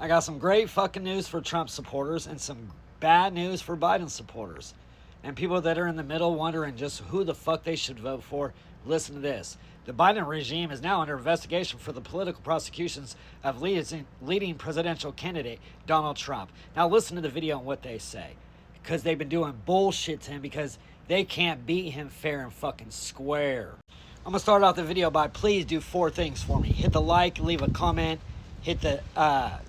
I got some great fucking news for Trump supporters and some bad news for Biden supporters. And people that are in the middle wondering just who the fuck they should vote for, listen to this. The Biden regime is now under investigation for the political prosecutions of leading presidential candidate Donald Trump. Now listen to the video and what they say. Because they've been doing bullshit to him because they can't beat him fair and fucking square. I'm going to start off the video by please do 4 things for me. Hit the like, leave a comment, hit the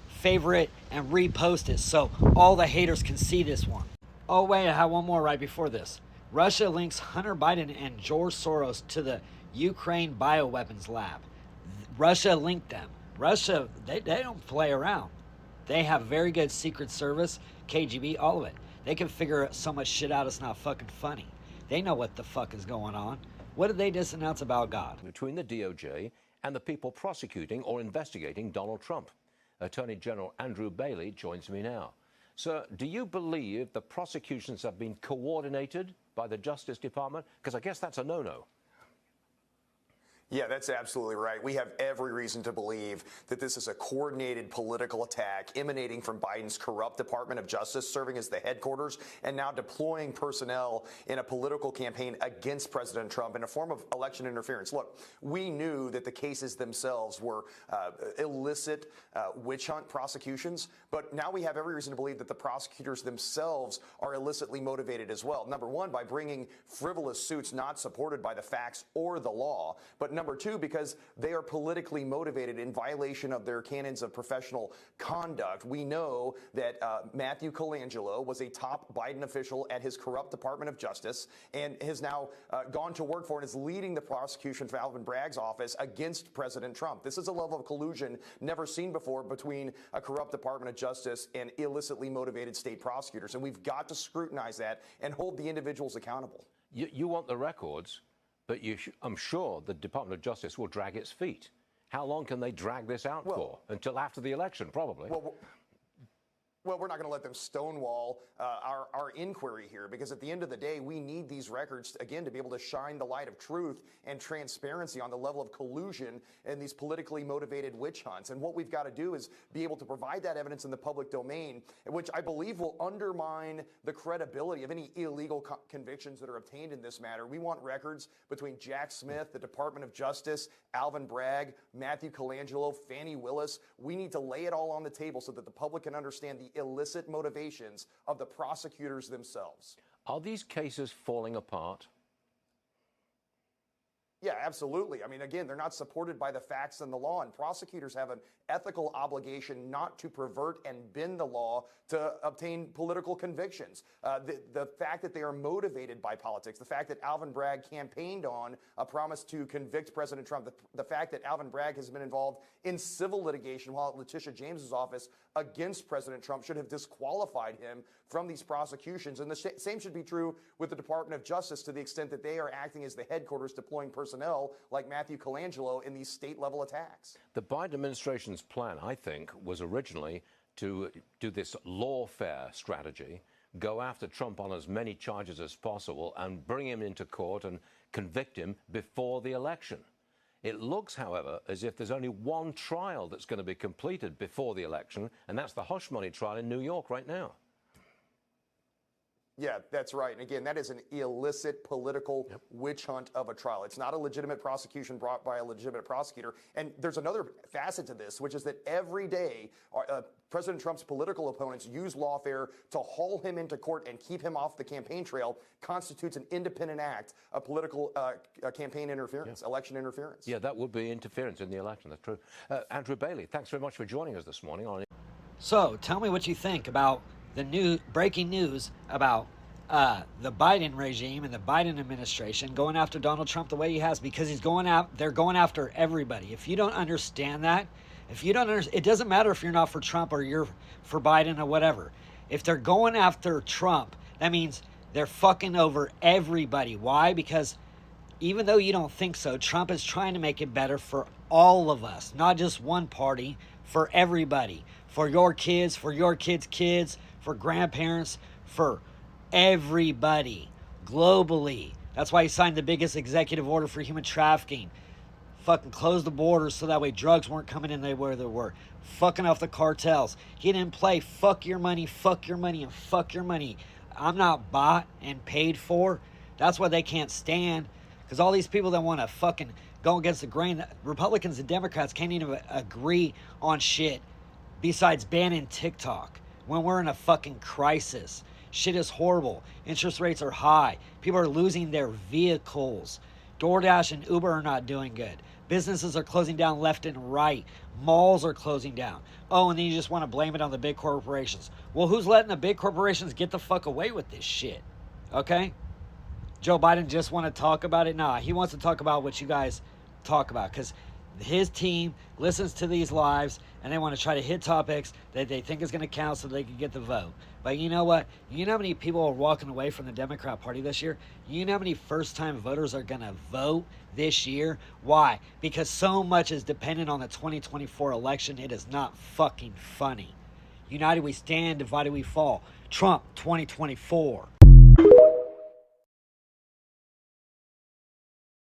favorite, and repost it so all the haters can see this one. Oh wait, I have one more right before this. Russia links Hunter Biden and George Soros to the Ukraine bioweapons lab. Russia linked them. Russia, they don't play around. They have very good Secret Service, KGB, all of it. They can figure so much shit out it's not fucking funny. They know what the fuck is going on. What did they just announce about God? Between the DOJ and the people prosecuting or investigating Donald Trump. Attorney General Andrew Bailey joins me now. Sir, do you believe the prosecutions have been coordinated by the Justice Department? Because I guess that's a no-no. Yeah, that's absolutely right. We have every reason to believe that this is a coordinated political attack emanating from Biden's corrupt Department of Justice, serving as the headquarters and now deploying personnel in a political campaign against President Trump in a form of election interference. Look, we knew that the cases themselves were illicit witch hunt prosecutions, but now we have every reason to believe that the prosecutors themselves are illicitly motivated as well. Number one, by bringing frivolous suits not supported by the facts or the law, but number two, because they are politically motivated in violation of their canons of professional conduct. We know that Matthew Colangelo was a top Biden official at his corrupt Department of Justice and has now gone to work for and is leading the prosecution for Alvin Bragg's office against President Trump. This is a level of collusion never seen before between a corrupt Department of Justice and illicitly motivated state prosecutors. And we've got to scrutinize that and hold the individuals accountable. You want the records, but I'm sure the Department of Justice will drag its feet. How long can they drag this out for? Until after the election, probably. Well, we're not going to let them stonewall our inquiry here, because at the end of the day, we need these records, again, to be able to shine the light of truth and transparency on the level of collusion in these politically motivated witch hunts. And what we've got to do is be able to provide that evidence in the public domain, which I believe will undermine the credibility of any illegal convictions that are obtained in this matter. We want records between Jack Smith, the Department of Justice, Alvin Bragg, Matthew Colangelo, Fani Willis. We need to lay it all on the table so that the public can understand the illicit motivations of the prosecutors themselves. Are these cases falling apart? Yeah, absolutely. I mean, again, they're not supported by the facts and the law, and prosecutors have an ethical obligation not to pervert and bend the law to obtain political convictions. The fact that they are motivated by politics, the fact that Alvin Bragg campaigned on a promise to convict President Trump, the fact that Alvin Bragg has been involved in civil litigation while at Letitia James's office against President Trump should have disqualified him from these prosecutions. And the same should be true with the Department of Justice to the extent that they are acting as the headquarters deploying personnel like Matthew Colangelo in these state-level attacks. The Biden administration's plan, I think, was originally to do this lawfare strategy, go after Trump on as many charges as possible and bring him into court and convict him before the election. It looks, however, as if there's only one trial that's going to be completed before the election, and that's the hush money trial in New York right now. Yeah, that's right. And again, that is an illicit political witch hunt of a trial. It's not a legitimate prosecution brought by a legitimate prosecutor. And there's another facet to this, which is that every day President Trump's political opponents use lawfare to haul him into court and keep him off the campaign trail constitutes an independent act of political campaign interference, election interference. Yeah, that would be interference in the election. That's true. Andrew Bailey, thanks very much for joining us this morning. So tell me what you think about the breaking news about the Biden regime and the Biden administration going after Donald Trump the way he has, because they're going after everybody. If you don't understand that, it doesn't matter if you're not for Trump or you're for Biden or whatever. If they're going after Trump, that means they're fucking over everybody. Why? Because even though you don't think so, Trump is trying to make it better for all of us, not just one party, for everybody, for your kids, for your kids' kids, for grandparents, for everybody globally. That's why he signed the biggest executive order for human trafficking. fucking closed the borders so that way drugs weren't coming in where they were. Fucking off the cartels. He didn't play fuck your money, and fuck your money. I'm not bought and paid for. That's why they can't stand. Because all these people that want to fucking go against the grain, Republicans and Democrats can't even agree on shit besides banning TikTok when we're in a fucking crisis. Shit is horrible. Interest rates are high. People are losing their vehicles. DoorDash and Uber are not doing good. Businesses are closing down left and right. Malls are closing down. Oh, and then you just want to blame it on the big corporations. Well, who's letting the big corporations get the fuck away with this shit? Okay? Joe Biden just want to talk about it? Nah, he wants to talk about what you guys talk about because his team listens to these lives and they want to try to hit topics that they think is going to count so they can get the vote. But you know what? You know how many people are walking away from the Democrat Party this year? You know how many first-time voters are going to vote this year? Why? Because so much is dependent on the 2024 election. It is not fucking funny. United we stand, divided we fall. Trump 2024.